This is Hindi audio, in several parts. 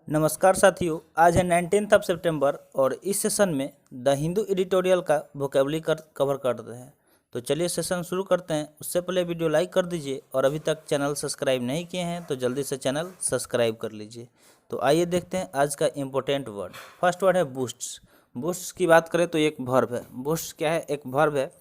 नमस्कार साथियों, आज है 19 सितंबर और इस सेशन में द हिंदू एडिटोरियल का वोकेबुलरी कवर करते हैं। तो चलिए सेशन शुरू करते हैं। उससे पहले वीडियो लाइक कर दीजिए और अभी तक चैनल सब्सक्राइब नहीं किए हैं तो जल्दी से चैनल सब्सक्राइब कर लीजिए। तो आइए देखते हैं आज का इम्पोर्टेंट वर्ड। फर्स्ट वर्ड है बूस्ट्स। बूस्ट्स की बात करें तो एक वर्ब है। बूस्ट क्या है? एक वर्ब है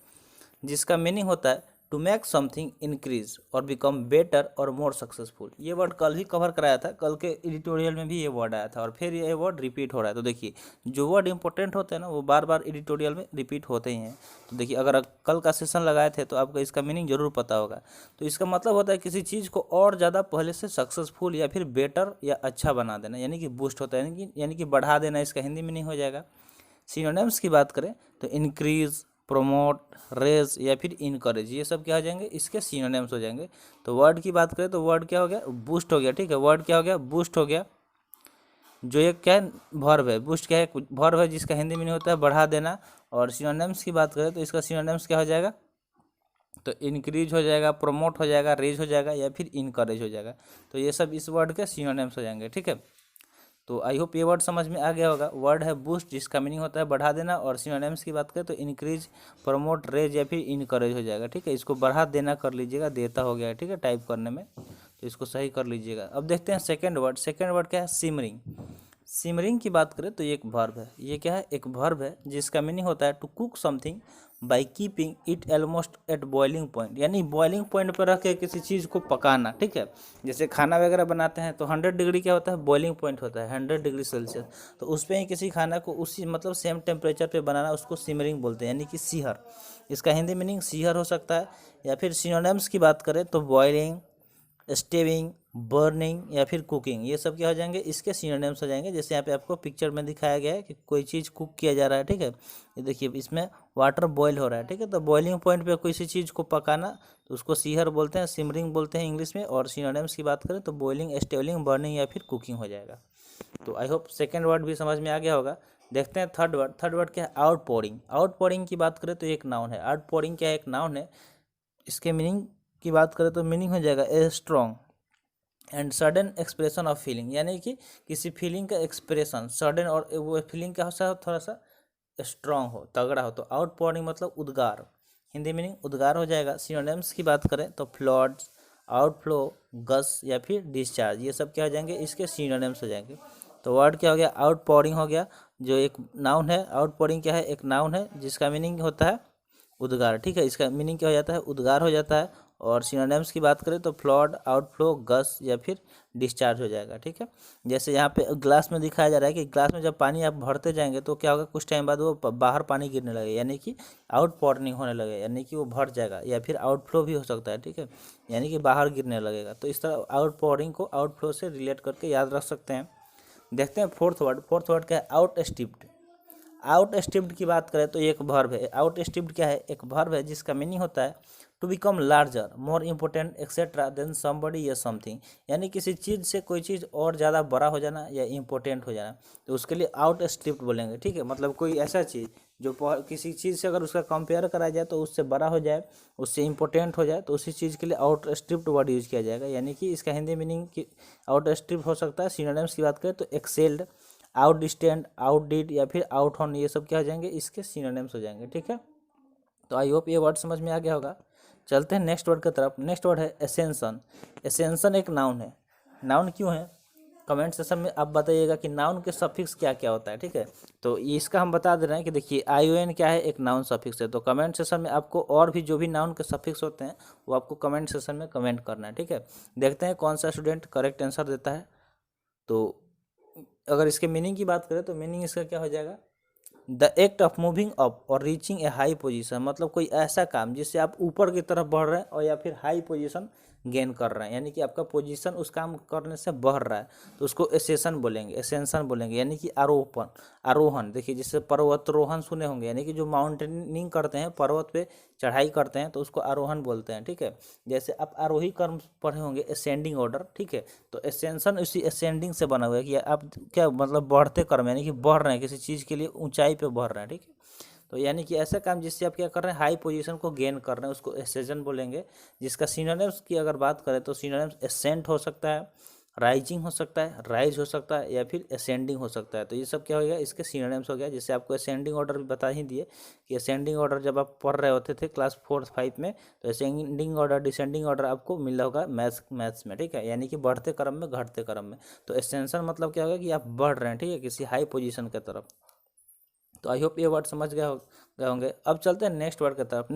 जिसका मीनिंग होता है टू मेक समथिंग इंक्रीज और बिकम बेटर और मोर सक्सेसफुल। ये वर्ड कल ही कवर कराया था, कल के एडिटोरियल में भी ये वर्ड आया था और फिर ये वर्ड रिपीट हो रहा है। तो देखिए, जो वर्ड इंपॉर्टेंट होते हैं ना वो बार बार एडिटोरियल में रिपीट होते ही हैं। तो देखिए, अगर कल का सेशन लगाए थे तो आपको इसका मीनिंग जरूर पता होगा। तो इसका मतलब होता है किसी चीज़ को और ज़्यादा पहले से सक्सेसफुल या फिर बेटर या अच्छा बना देना, यानी कि बूस्ट होता है, यानी कि बढ़ा देना। इसका हिंदी मीनिंग हो जाएगा। सिनोनिम्स की बात करें तो इंक्रीज, प्रोमोट, रेज या फिर इनकरेज, ये सब क्या हो जाएंगे? इसके सिनोनिम्स हो जाएंगे। तो वर्ड की बात करें तो वर्ड क्या हो गया? बूस्ट हो गया। ठीक है, वर्ड क्या हो गया? बूस्ट हो गया। जो एक क्या है? वर्ब है। बूस्ट क्या है? वर्ब है जिसका हिंदी मीनिंग होता है बढ़ा देना। और सिनोनिम्स की बात करें तो इसका सिनोनिम्स क्या हो जाएगा? तो इंक्रीज हो जाएगा, प्रोमोट हो जाएगा, रेज हो जाएगा या फिर इनकरेज हो जाएगा। तो ये सब इस वर्ड के सिनोनिम्स हो जाएंगे। ठीक है, तो आई होप ये वर्ड समझ में आ गया होगा। वर्ड है बूस्ट जिसका मीनिंग होता है बढ़ा देना, और सिनोनिम्स की बात करें तो इंक्रीज, प्रमोट, रेज या फिर इनकरेज हो जाएगा। ठीक है, इसको बढ़ा देना कर लीजिएगा, देता हो गया है। ठीक है, टाइप करने में तो इसको सही कर लीजिएगा। अब देखते हैं सेकंड वर्ड। सेकंड वर्ड क्या है? सिमरिंग। सिमरिंग की बात करें तो ये एक वर्ब है। ये क्या है? एक वर्ब है जिसका मीनिंग होता है to cook something by keeping it almost at boiling point, यानी बॉइलिंग पॉइंट पर रख के किसी चीज़ को पकाना। ठीक है, जैसे खाना वगैरह बनाते हैं तो 100 डिग्री क्या होता है? बॉइलिंग पॉइंट होता है 100 डिग्री सेल्सियस। तो उस पर ही किसी खाना को उसी मतलब सेम टेम्परेचर पे बनाना, उसको सिमरिंग बोलते हैं, यानी कि सीहर। इसका हिंदी मीनिंग सीहर हो सकता है। या फिर सिनोनिम्स की बात करें तो बॉइलिंग, स्टेविंग, बर्निंग या फिर कुकिंग, ये सब क्या हो जाएंगे? इसके सिनोनिम्स हो जाएंगे। जैसे यहाँ पे आपको पिक्चर में दिखाया गया है कि कोई चीज़ कुक किया जा रहा है। ठीक है, ये देखिए इसमें वाटर बॉयल हो रहा है। ठीक है, तो बॉइलिंग पॉइंट पे किसी चीज़ को पकाना तो उसको सीहर बोलते हैं, सिमरिंग बोलते हैं इंग्लिश में। और सिनोनिम्स की बात करें तो बॉइलिंग, स्टेवलिंग, बर्निंग या फिर कुकिंग हो जाएगा। तो आई होप सेकेंड वर्ड भी समझ में आ गया होगा। देखते हैं थर्ड वर्ड। थर्ड वर्ड क्या है? आउटपोरिंग। आउटपोरिंग की बात करें तो एक नाउन है। आउटपोरिंग क्या है? एक नाउन है। इसके मीनिंग की बात करें तो मीनिंग हो जाएगा a strong and sudden expression of feeling, यानी कि किसी फीलिंग का एक्सप्रेशन सडन, और वो फीलिंग का थोड़ा सा स्ट्रांग हो, तगड़ा हो। तो आउट पोरिंग मतलब उद्गार, हिंदी मीनिंग उद्गार हो जाएगा। सिनोनिम्स की बात करें तो फ्लड्स, आउटफ्लो, गस या फिर डिस्चार्ज, ये सब क्या हो जाएंगे? इसके सिनोनिम्स हो जाएंगे। तो वर्ड क्या हो गया? आउट पोरिंग हो गया, जो एक नाउन है। आउट पोरिंग क्या है? एक नाउन है जिसका मीनिंग होता है उद्गार। ठीक है, इसका मीनिंग क्या हो जाता है? उद्गार हो जाता है। और सिनोनिम्स की बात करें तो फ्लड, आउटफ्लो, गस या फिर डिस्चार्ज हो जाएगा। ठीक है, जैसे यहाँ पे ग्लास में दिखाया जा रहा है कि ग्लास में जब पानी आप भरते जाएंगे तो क्या होगा? कुछ टाइम बाद वो बाहर पानी गिरने लगे, यानी कि आउट पॉरिंग होने लगे, यानी कि वो भर जाएगा। या फिर आउटफ्लो भी हो सकता है। ठीक है, यानी कि बाहर गिरने लगेगा। तो इस तरह आउट पॉरिंग को आउटफ्लो से रिलेट करके याद रख सकते हैं। देखते हैं फोर्थ वर्ड। फोर्थ वर्ड क्या है? Out striped. आउट स्टिप्ड की बात करें तो एक वर्ब है। आउट स्टिप्ड क्या है? एक वर्ब है जिसका मीनिंग होता है to become larger, more important etcetera than somebody या समथिंग, यानी किसी चीज़ से कोई चीज़ और ज़्यादा बड़ा हो जाना या इंपॉर्टेंट हो जाना, तो उसके लिए आउट स्टिप्ड बोलेंगे। ठीक है, मतलब कोई ऐसा चीज़ जो किसी चीज़ से अगर उसका कंपेयर करा जाए तो उससे बड़ा हो जाए, उससे इंपॉर्टेंट हो जाए, तो उसी चीज़ के लिए आउट स्ट्रिप्ड वर्ड यूज किया जाएगा। यानी कि इसका हिंदी मीनिंग की आउट स्ट्रिप्ड हो सकता है। सिनोनिम्स की बात करें तो excelled, out distant, out did या फिर आउट ऑन, ये सब क्या हो जाएंगे? इसके सिनोनिम्स हो जाएंगे। ठीक है, तो आई होप ये वर्ड समझ में आ गया होगा। चलते हैं नेक्स्ट वर्ड की तरफ। नेक्स्ट वर्ड है एसेंशन। एसेंशन एक नाउन है। नाउन क्यों है? कमेंट सेशन में आप बताइएगा कि नाउन के सफिक्स क्या क्या होता है। ठीक है, तो इसका हम बता दे रहे हैं कि देखिए ION क्या है? एक नाउन सफिक्स है। तो कमेंट सेशन में आपको और भी जो भी नाउन के सफिक्स होते हैं वो आपको कमेंट सेशन में कमेंट करना है। ठीक है, देखते हैं कौन सा स्टूडेंट करेक्ट आंसर देता है। तो अगर इसके मीनिंग की बात करें तो मीनिंग इसका क्या हो जाएगा? The act of moving up और रीचिंग ए हाई पोजीशन, मतलब कोई ऐसा काम जिससे आप ऊपर की तरफ बढ़ रहे हैं और या फिर हाई पोजीशन गेन कर रहे हैं, यानी कि आपका पोजीशन उस काम करने से बढ़ रहा है, तो उसको एसेशन बोलेंगे, एसेंशन बोलेंगे, यानी कि आरोपण, आरोहण। देखिए जिससे पर्वतरोहण सुने होंगे, यानी कि जो माउंटेनिंग करते हैं, पर्वत पे चढ़ाई करते हैं, तो उसको आरोहण बोलते हैं। ठीक है, जैसे आप आरोही कर्म पढ़े होंगे, असेंडिंग ऑर्डर। ठीक है, तो एसेंशन उसी असेंडिंग से बना हुआ है कि आप क्या मतलब बढ़ते कर्म, यानी कि बढ़ रहे हैं किसी चीज़ के लिए, ऊंचाई पे बढ़ रहे हैं। ठीक है, तो यानी कि ऐसा काम जिससे आप क्या कर रहे हैं? हाई पोजीशन को गेन कर रहे हैं, उसको एसेजन बोलेंगे। जिसका सिनोनिम्स की अगर बात करें तो सिनोनिम्स एसेंट हो सकता है, राइजिंग हो सकता है, राइज हो सकता है, या फिर असेंडिंग हो सकता है। तो ये सब क्या हो गया, इसके सिनोनिम्स हो गया। जैसे आपको असेंडिंग ऑर्डर भी बता ही दिए कि असेंडिंग ऑर्डर जब आप पढ़ रहे होते थे क्लास 4-5 में, तो असेंडिंग ऑर्डर डिसेंडिंग ऑर्डर आपको मिला होगा मैथ्स में, ठीक है, यानी कि बढ़ते क्रम में घटते क्रम में। तो एसेंशन मतलब क्या होगा कि आप बढ़ रहे हैं, ठीक है, किसी हाई पोजीशन की तरफ। तो आई होप ये वर्ड समझ गए होंगे। अब चलते हैं नेक्स्ट वर्ड की तरफ।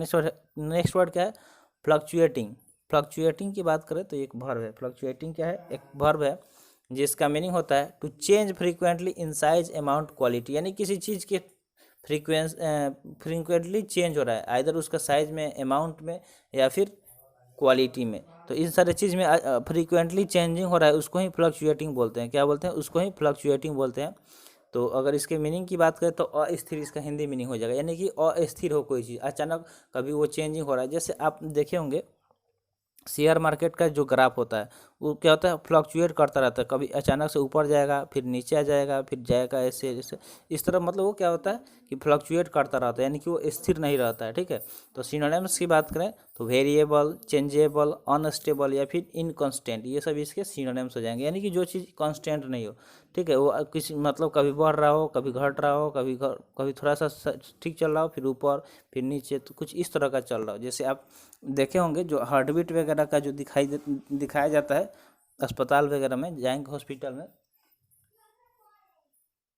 नेक्स्ट वर्ड क्या है, फ्लक्चुएटिंग। फ्लक्चुएटिंग की बात करें तो एक वर्ब है। फ्लक्चुएटिंग क्या है, एक वर्ब है जिसका मीनिंग होता है to change frequently in size amount quality, यानी किसी चीज़ के फ्रीक्वेंटली चेंज हो रहा है, आइदर उसका साइज में, अमाउंट में, या फिर क्वालिटी में। तो इन सारे चीज़ में फ्रीक्वेंटली चेंजिंग हो रहा है, उसको ही फ्लक्चुएटिंग बोलते हैं। क्या बोलते हैं, उसको ही फ्लक्चुएटिंग बोलते हैं। तो अगर इसके मीनिंग की बात करें तो अस्थिर इसका हिंदी मीनिंग हो जाएगा, यानी कि अस्थिर हो कोई चीज़, अचानक कभी वो चेंजिंग हो रहा है। जैसे आप देखे होंगे शेयर मार्केट का जो ग्राफ होता है वो क्या होता है, फ्लक्चुएट करता रहता है, कभी अचानक से ऊपर जाएगा, फिर नीचे आ जाएगा, फिर जाएगा, ऐसे ऐसे इस तरह, मतलब वो क्या होता है कि फ्लक्चुएट करता रहता है, यानी कि वो स्थिर नहीं रहता है, ठीक है। तो सिनोनिम्स की बात करें तो वेरिएबल, चेंजेबल, अनस्टेबल, या फिर इनकॉन्स्टेंट, ये सब इसके सिनोनिम्स हो जाएंगे, यानी कि जो चीज़ कांस्टेंट नहीं हो, ठीक है, वो किसी मतलब कभी बढ़ रहा हो, कभी घट रहा हो, कभी थोड़ा सा ठीक चल रहा हो, फिर ऊपर, फिर नीचे, तो कुछ इस तरह का चल रहा हो। जैसे आप देखे होंगे जो हार्ट बीट वगैरह का जो दिखाया जाता है अस्पताल वगैरह में, जाएंगे हॉस्पिटल में,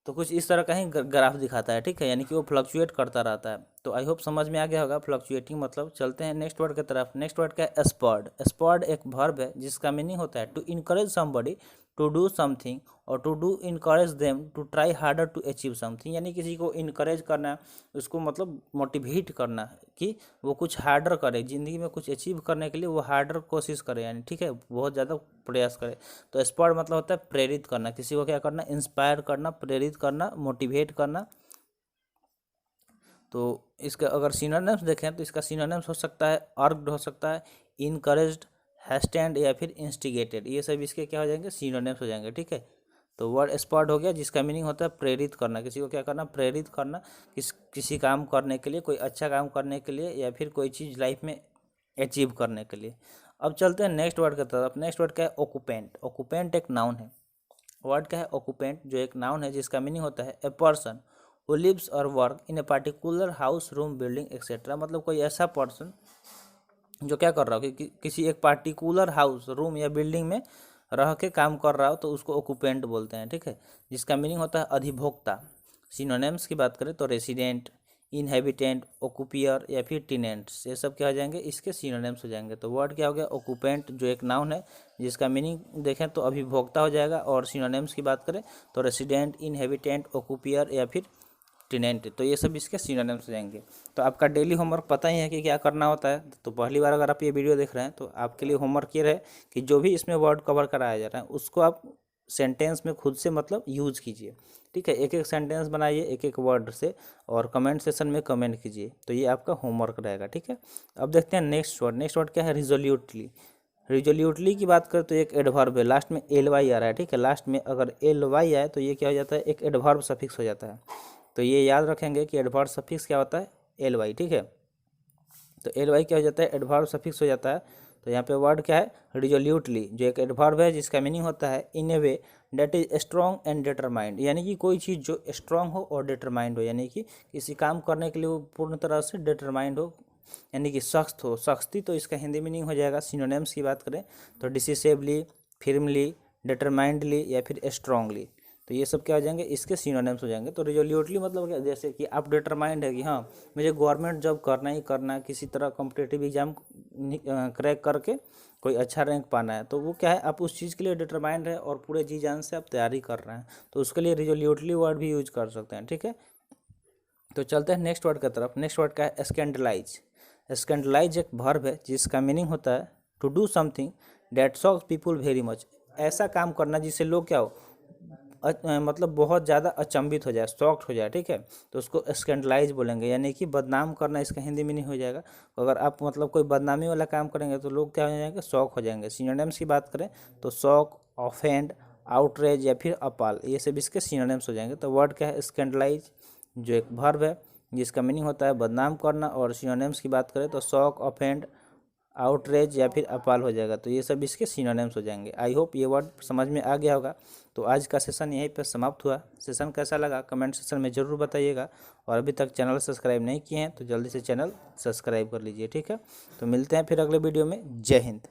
तो कुछ इस तरह का ही ग्राफ दिखाता है, ठीक है, यानी कि वो फ्लक्चुएट करता रहता है। तो आई होप समझ में आ गया होगा फ्लक्चुएटिंग मतलब। चलते हैं नेक्स्ट वर्ड की तरफ। नेक्स्ट वर्ड क्या है, स्पर्ड। स्पर्ड एक वर्ब है जिसका मीनिंग होता है to encourage somebody to do something, और to do encourage them to try harder to achieve something, यानी किसी को इनकरेज करना, उसको मतलब मोटिवेट करना कि वो कुछ हार्डर करे, ज़िंदगी में कुछ अचीव करने के लिए वो हार्डर कोशिश करे, यानी ठीक है, बहुत ज़्यादा प्रयास करे। तो स्पर्ड मतलब होता है प्रेरित करना, किसी को क्या करना, इंस्पायर करना, प्रेरित करना, मोटिवेट करना। तो इसका अगर सिनोनिम्स देखें तो इसका सिनोनिम्स हो सकता है अर्ग्ड, हो सकता है इनकरेज्ड, हैस्टेंड, या फिर इंस्टिगेटेड, ये सब इसके क्या हो जाएंगे, सिनोनिम्स हो जाएंगे, ठीक है। तो वर्ड स्पर्ड हो गया जिसका मीनिंग होता है प्रेरित करना, किसी को क्या करना, प्रेरित करना, किसी काम करने के लिए, कोई अच्छा काम करने के लिए, या फिर कोई चीज़ लाइफ में अचीव करने के लिए। अब चलते हैं नेक्स्ट वर्ड की तरफ। नेक्स्ट वर्ड क्या है, ऑक्यूपेंट। ऑक्यूपेंट एक नाउन है। वर्ड क्या है, ऑक्यूपेंट, जो एक नाउन है जिसका मीनिंग होता है ए पर्सन हु लिव्स और work in a particular house, room, building etcetera, मतलब कोई ऐसा पर्सन जो क्या कर रहा हो कि किसी एक पार्टिकुलर हाउस, रूम या बिल्डिंग में रह के काम कर रहा हो, तो उसको ऑक्यूपेंट बोलते हैं, ठीक है, जिसका मीनिंग होता है अधिभोक्ता। सिनोनिम्स की बात करें तो रेसिडेंट, इनहेबिटेंट, ऑक्यूपियर, या फिर टेनेंट्स, ये सब क्या हो जाएंगे, इसके सिनोनिम्स हो जाएंगे। तो वर्ड क्या हो गया, ऑक्यूपेंट, जो एक नाउन है जिसका मीनिंग देखें तो अभिभोक्ता हो जाएगा, और सिनोनिम्स की बात करें तो रेसिडेंट, इनहेबिटेंट, ऑक्यूपियर, या फिर टेनेंट, तो ये सब इसके सिनोनिम्स हो जाएंगे। तो आपका डेली होमवर्क पता ही है कि क्या करना होता है। तो पहली बार अगर आप ये वीडियो देख रहे हैं तो आपके लिए होमवर्क ये रहे कि जो भी इसमें वर्ड कवर कराया जा रहा है उसको आप सेंटेंस में खुद से मतलब यूज़ कीजिए, ठीक है, एक एक सेंटेंस बनाइए एक एक वर्ड से, और कमेंट सेशन में कमेंट कीजिए। तो ये आपका होमवर्क रहेगा, ठीक है। अब देखते हैं नेक्स्ट वर्ड। नेक्स्ट वर्ड क्या है, रिजोल्यूटली। रिजोल्यूटली की बात करें तो एक एडवर्ब है, लास्ट में एल वाई आ रहा है, ठीक है, लास्ट में अगर एल वाई आए तो ये क्या हो जाता है, एक एडवर्ब सफिक्स हो जाता है। तो ये याद रखेंगे कि एडवर्ब सफिक्स क्या होता है, एल वाई, ठीक है। तो एल वाई क्या हो जाता है, एडवर्ब सफिक्स हो जाता है। तो यहाँ पे वर्ड क्या है, रिजोल्यूटली, जो एक एडवर्ब है जिसका मीनिंग होता है in a way that is strong and determined, यानी कि कोई चीज़ जो स्ट्रॉन्ग हो और डिटरमाइंड हो, यानी कि किसी काम करने के लिए वो पूर्ण तरह से डिटरमाइंड हो, यानी कि सख्त हो, सख्ती। तो इसका हिंदी मीनिंग हो जाएगा, सिनोनिम्स की बात करें तो डिसिसिवली, फिर्मली, डिटरमाइंडली, या फिर स्ट्रांगली। तो ये सब क्या हो जाएंगे, इसके सिनोनिम्स हो जाएंगे। तो रिजोल्यूटली मतलब क्या, जैसे कि आप डिटरमाइंड है कि हाँ मुझे गवर्नमेंट जॉब करना ही करना है, किसी तरह कॉम्पिटिटिव एग्जाम क्रैक करके कोई अच्छा रैंक पाना है, तो वो क्या है, आप उस चीज़ के लिए डिटरमाइंड है और पूरे जी जान से आप तैयारी कर रहे हैं, तो उसके लिए रिजोल्यूटली वर्ड भी यूज कर सकते हैं, ठीक है। तो चलते हैं नेक्स्ट वर्ड की तरफ। नेक्स्ट वर्ड क्या है, स्कैंडलाइज। स्कैंडलाइज एक वर्ब है जिसका मीनिंग होता है to do something that shocks people very much, ऐसा काम करना जिससे लोग क्या हो, मतलब बहुत ज़्यादा अचंभित हो जाए, शॉक्ड हो जाए, ठीक है, तो उसको स्कैंडलाइज बोलेंगे, यानी कि बदनाम करना इसका हिंदी मीनिंग हो जाएगा। अगर आप मतलब कोई बदनामी वाला काम करेंगे तो लोग क्या हो जाएंगे, शॉक हो जाएंगे। सिनोनिम्स की बात करें तो शॉक, ऑफेंड, आउटरेज, या फिर अपाल, ये सब इसके सिनोनिम्स हो जाएंगे। तो वर्ड क्या है, स्कैंडलाइज, जो एक वर्ब है जिसका मीनिंग होता है बदनाम करना, और सिनोनिम्स की बात करें तो शॉक, ऑफेंड, आउटरेज या फिर अपाल हो जाएगा। तो ये सब इसके सिनोनिम्स हो जाएंगे। आई होप ये वर्ड समझ में आ गया होगा। तो आज का सेशन यहीं पर समाप्त हुआ। सेशन कैसा लगा कमेंट सेक्शन में ज़रूर बताइएगा, और अभी तक चैनल सब्सक्राइब नहीं किए हैं तो जल्दी से चैनल सब्सक्राइब कर लीजिए, ठीक है। तो मिलते हैं फिर अगले वीडियो में। जय हिंद।